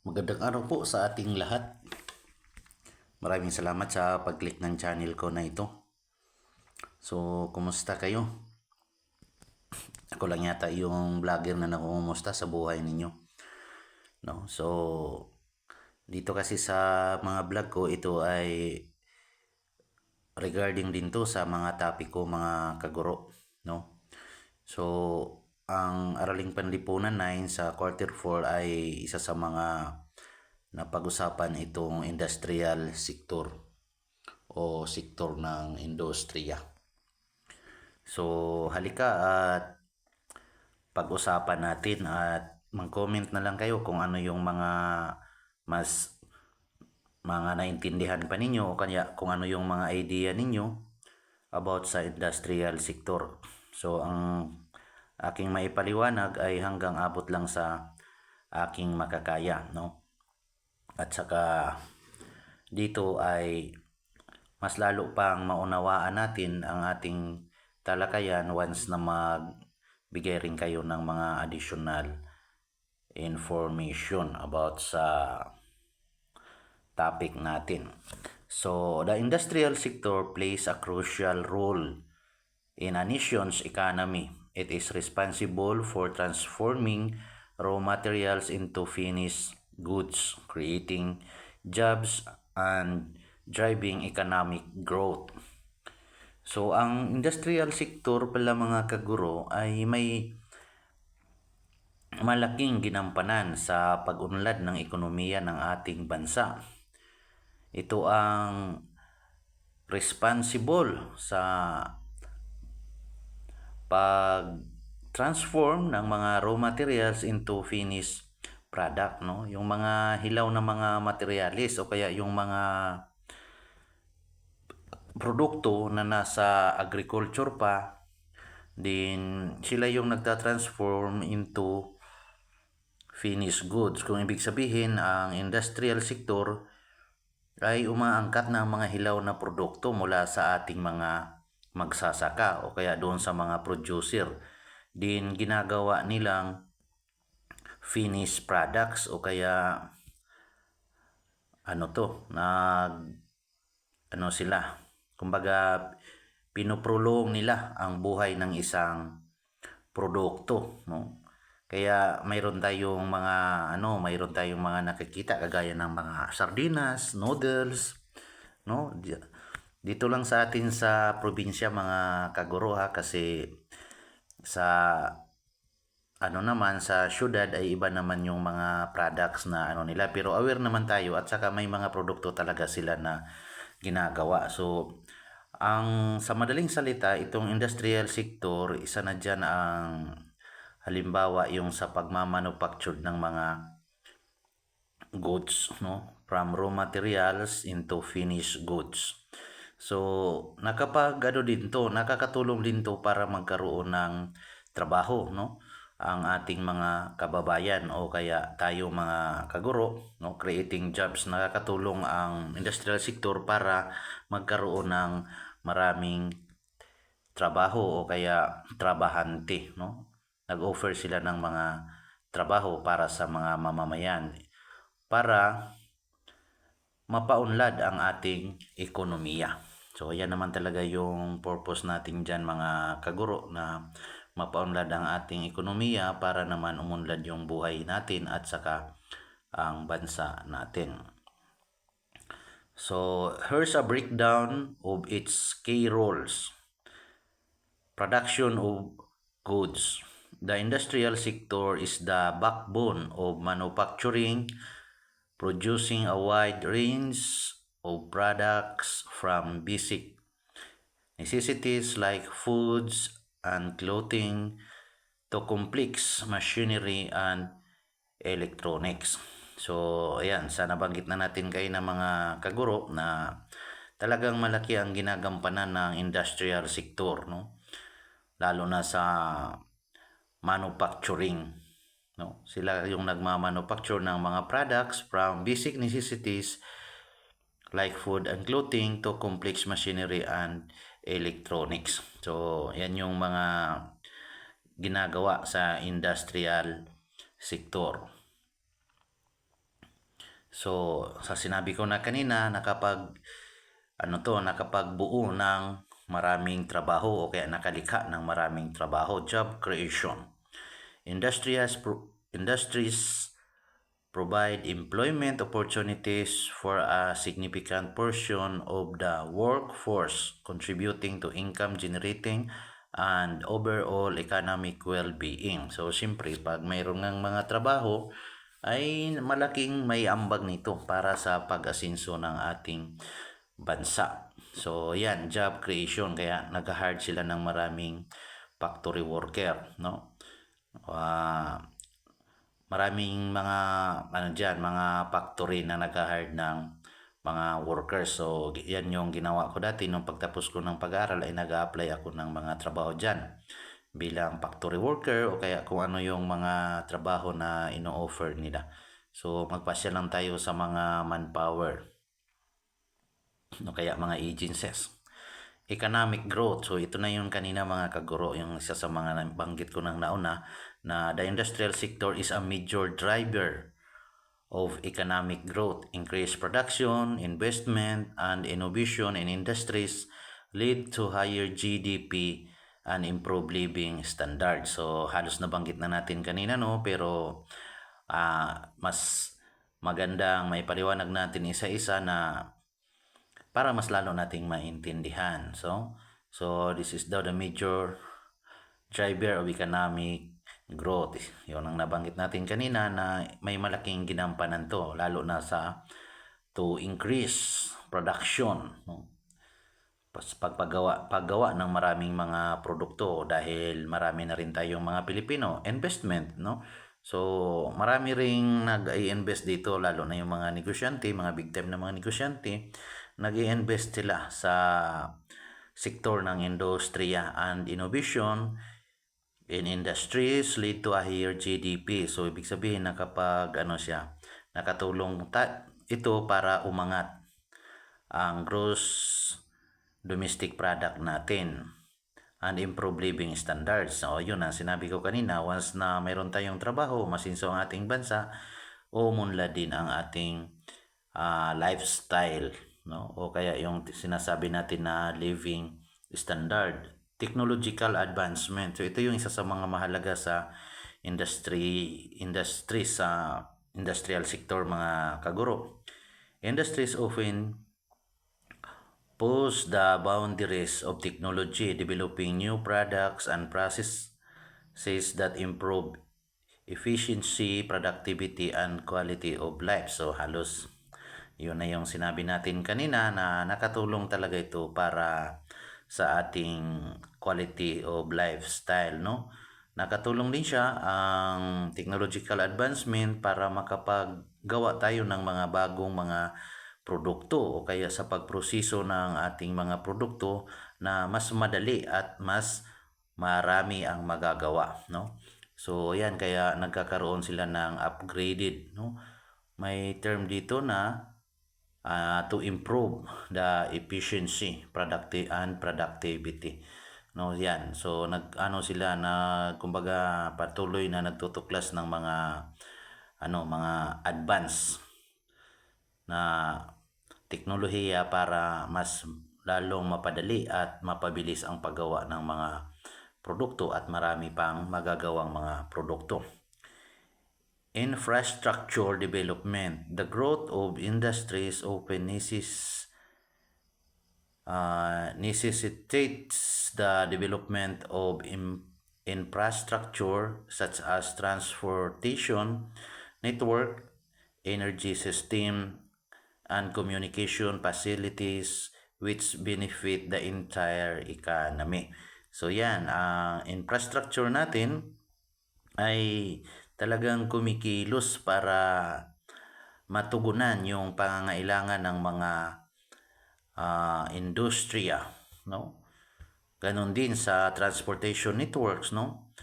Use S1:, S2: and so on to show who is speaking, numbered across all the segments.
S1: Magandang araw po sa ating lahat. Maraming salamat sa pag-click ng channel ko na ito. So, kumusta kayo? Ako lang yata yung vlogger na nakukumusta sa buhay ninyo. No? So, dito kasi sa mga vlog ko, ito ay regarding din to sa mga topic ko, mga kaguro. No? So, ang Araling Panlipunan 9 sa quarter 4 ay isa sa mga napag-usapan itong industrial sector o sektor ng industriya. So, halika at pag-usapan natin at mag-comment na lang kayo kung ano yung mga naintindihan pa ninyo o kaya kung ano yung mga idea ninyo about sa industrial sector. So, ang aking maipaliwanag ay hanggang abot lang sa aking makakaya, no? At saka dito ay mas lalo pang maunawaan natin ang ating talakayan once na magbigay rin kayo ng mga additional information about sa topic natin. So, the industrial sector plays a crucial role in a nation's economy. It is responsible for transforming raw materials into finished goods, creating jobs and driving economic growth. So, ang industrial sector pala mga kaguro ay may malaking ginampanan sa pag-unlad ng ekonomiya ng ating bansa. Ito ang responsible sa pag-transform ng mga raw materials into finished product, no? Yung mga hilaw na mga materialis o kaya yung mga produkto na nasa agriculture pa, din sila yung nagta-transform into finished goods. Kung ibig sabihin, ang industrial sector ay umaangkat ng mga hilaw na produkto mula sa ating mga magsasaka o kaya doon sa mga producer. Din ginagawa nilang finished products o kaya sila, kumbaga pinoprolong nila ang buhay ng isang produkto, no? Kaya mayroon tayong mga nakikita kagaya ng mga sardinas, noodles, no? Dito lang sa atin sa probinsya mga kaguro ha, kasi sa sa syudad ay iba naman yung mga products na nila, pero aware naman tayo at saka may mga produkto talaga sila na ginagawa. So, sa madaling salita, itong industrial sector, isa na dyan ang halimbawa yung sa pagmamanufacture ng mga goods, no? From raw materials into finished goods. So, nakakatulong din to para magkaroon ng trabaho, no? Ang ating mga kababayan o kaya tayo mga kaguro, no? Creating jobs. Nakakatulong ang industrial sector para magkaroon ng maraming trabaho o kaya trabahante, no? Nag-offer sila ng mga trabaho para sa mga mamamayan para mapaunlad ang ating ekonomiya. So, yan naman talaga yung purpose natin dyan mga kaguro, na mapaunlad ang ating ekonomiya para naman umunlad yung buhay natin at saka ang bansa natin. So, here's a breakdown of its key roles. Production of goods. The industrial sector is the backbone of manufacturing, producing a wide range of products from basic necessities like foods and clothing to complex machinery and electronics. So, ayan, sana banggit na natin kayo ng mga kaguro na talagang malaki ang ginagampanan ng industrial sector, no? Lalo na sa manufacturing, no? Sila yung nagmamanufacture ng mga products from basic necessities like food and clothing to complex machinery and electronics. So, yan yung mga ginagawa sa industrial sector. So, sa sinabi ko na kanina, nakapagbuo ng maraming trabaho o kaya nakalikha ng maraming trabaho, job creation. Industries provide employment opportunities for a significant portion of the workforce, contributing to income generating and overall economic well-being. So, siyempre, pag mayroon ng mga trabaho, ay malaking may ambag nito para sa pag-asinso ng ating bansa. So, yan, job creation. Kaya nag-hire sila ng maraming factory worker, no? Maraming mga factory na nag-hire ng mga workers. So, yan yung ginawa ko dati nung pagtapos ko ng pag-aaral ay nag-a-apply ako ng mga trabaho dyan bilang factory worker o kaya kung ano yung mga trabaho na ino-offer nila. So, magpasya lang tayo sa mga manpower o kaya mga agencies. Economic growth. So, ito na yung kanina mga kaguro, yung isa sa mga banggit ko ng nauna na the industrial sector is a major driver of economic growth. Increased production, investment, and innovation in industries lead to higher GDP and improved living standards. So, halos nabanggit na natin kanina, no? Pero, mas magandang may paliwanag natin isa-isa na para mas lalo nating maintindihan. So this is the major driver of economic growth. Yun ang nabanggit natin kanina na may malaking ginampanan to, lalo na to increase production, no? Paggawa ng maraming mga produkto dahil marami na rin tayong mga Pilipino. Investment, no? So, marami ring nag-i-invest dito, lalo na yung mga negosyante, mga big time na mga negosyante, nag-i-invest sila sa sektor ng industriya and innovation in industries lead to a higher GDP. So, ibig sabihin na kapag nakatulong ito para umangat ang gross domestic product natin and improve living standards. So, yun ang sinabi ko kanina, once na mayroon tayong trabaho, masinso ang ating bansa, umunlad din ang ating lifestyle, no? O kaya yung sinasabi natin na living standard, technological advancement. So, ito yung isa sa mga mahalaga sa industry sa industrial sector, mga kaguro. Industries often push the boundaries of technology, developing new products and processes that improve efficiency, productivity, and quality of life. So, halos yun na yung sinabi natin kanina na nakatulong talaga ito para sa ating quality of lifestyle, no? Nakatulong din siya ang technological advancement para makapaggawa tayo ng mga bagong mga produkto o kaya sa pagproseso ng ating mga produkto na mas madali at mas marami ang magagawa, no? So, yan, kaya nagkakaroon sila ng upgraded, no? May term dito na to improve the efficiency, productivity. No, yan. So, sila na kumbaga patuloy na nagtutuklas ng mga advance na teknolohiya para mas lalong mapadali at mapabilis ang paggawa ng mga produkto at marami pang magagawang mga produkto. Infrastructure development. The growth of industries often necessitates the development of infrastructure such as transportation network, energy system, and communication facilities which benefit the entire economy. So yan, ang infrastructure natin ay talagang kumikilos para matugunan yung pangangailangan ng mga industriya, no? Ganon din sa transportation networks, no?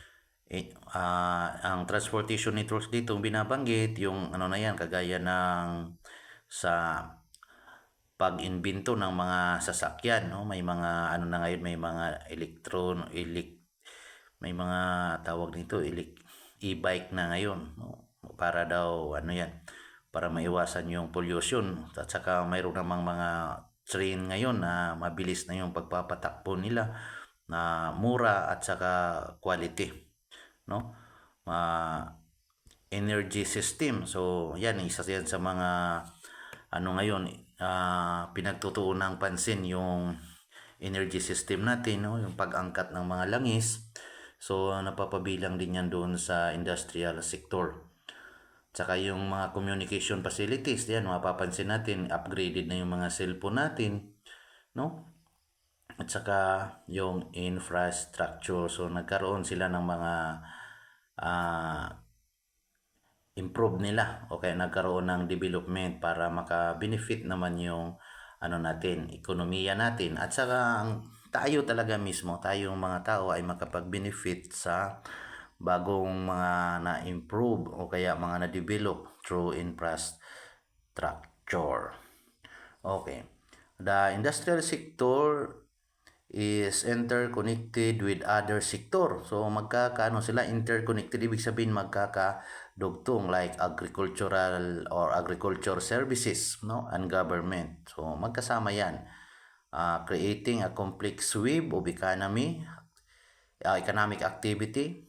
S1: Ang transportation networks dito binabanggit yung kagaya ng sa pag-imbento ng mga sasakyan, no? May mga na ngayon, may mga may mga tawag nito e-bike na ngayon, no? Para daw para maiwasan yung pollution. At saka mayroon namang mga train ngayon na mabilis na yung pagpapatakbo nila na mura at saka quality, no? Energy system. So, yan, isa yan sa mga ngayon, pinagtutuunang pansin yung energy system natin, no? Yung pag-angkat ng mga langis. So, napapabilang din yan doon sa industrial sector. Tsaka yung mga communication facilities, yan, mapapansin natin, upgraded na yung mga cellphone natin, no? At saka yung infrastructure. So, nagkaroon sila ng mga improve nila o kaya nagkaroon ng development para maka-benefit naman yung natin, ekonomiya natin. At saka tayo talaga mismo, tayong mga tao ay makapag-benefit sa bagong mga na-improve o kaya mga na-develop through infrastructure. Okay. The industrial sector is interconnected with other sector. So magkakaano sila, interconnected, ibig sabihin magkakadugtong, like agricultural or agriculture services, no, and government. So magkasama yan, creating a complex web of economic activity.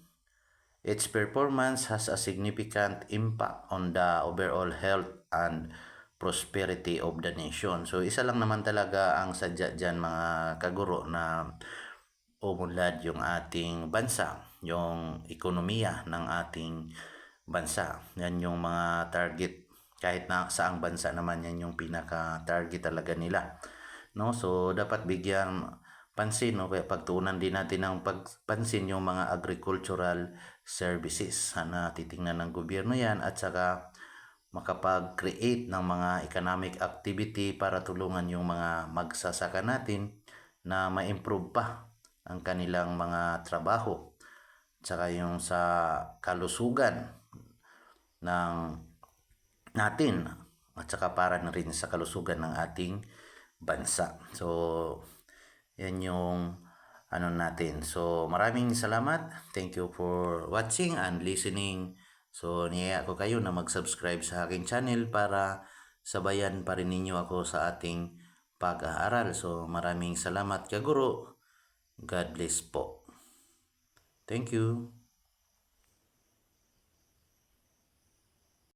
S1: Its performance has a significant impact on the overall health and prosperity of the nation. So, isa lang naman talaga ang sadya dyan, mga kaguro, na umunlad yung ating bansa, yung ekonomiya ng ating bansa. Yan yung mga target, kahit na saang bansa naman, yan yung pinaka-target talaga nila. No? So, dapat bigyan pansin, no? Kaya pagtuunan din natin ng pagpansin yung mga agricultural services na titingnan ng gobyerno yan, at saka makapag-create ng mga economic activity para tulungan yung mga magsasaka natin na ma-improve pa ang kanilang mga trabaho, tsaka yung sa kalusugan ng natin, at saka para na rin sa kalusugan ng ating bansa. So, yan yung natin. So, maraming salamat. Thank you for watching and listening. So, niyaya ko kayo na mag-subscribe sa aking channel para sabayan pa rin ninyo ako sa ating pag-aaral. So, maraming salamat, kaguro. God bless po. Thank you.